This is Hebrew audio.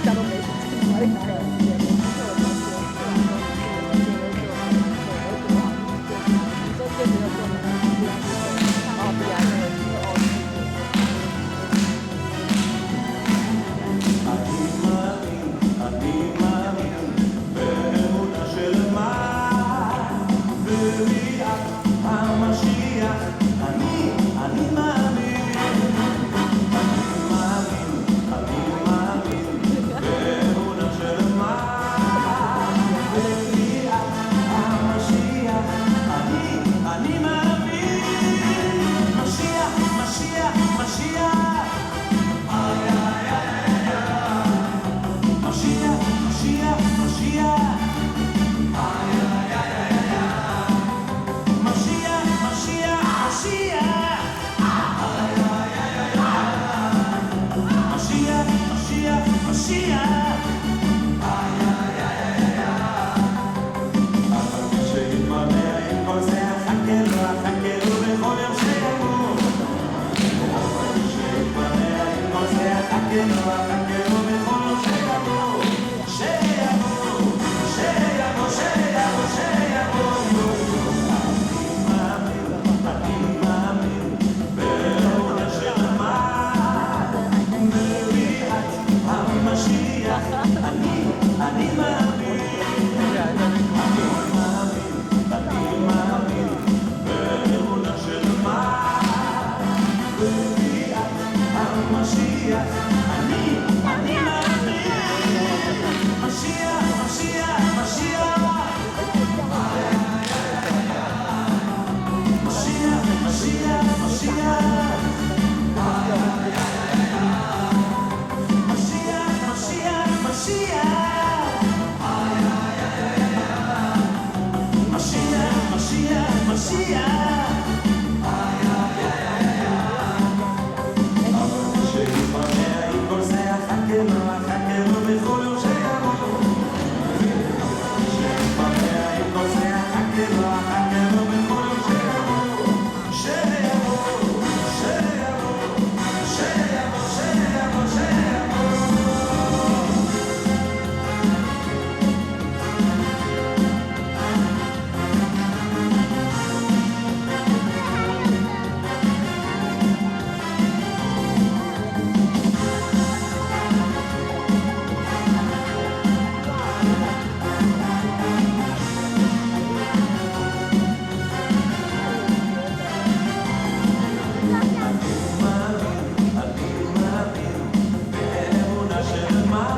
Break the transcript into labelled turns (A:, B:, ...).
A: 假都没事，哪里哪有？这没有做的，哦，不然
B: אני מאמין באמונה של מה בביאת המשיח אני מאמין באמונה של מה בביאת המשיח אני מאמין משיח משיח משיח Mashiach, Mashiach, Mashiach. Ay, ay, ay, ay, ay, ay. Mashiach, Mashiach, Mashiach. Ay, ay, ay, ay, ay. Mashiach, Mashiach, Mashiach. Ay, ay, ay, ay, ay, ay. אף על פי שיתמלא עם כל זה אחכה לו בכל יום שיבוא. אף על פי שיתמלא עם כל זה אחכה לו בכל יום שיבוא. אני מאמין באמונה של מה בביאת המשיח אני מאמין משיח משיח משיח משיח משיח משיח אני מאמין באמונה של מה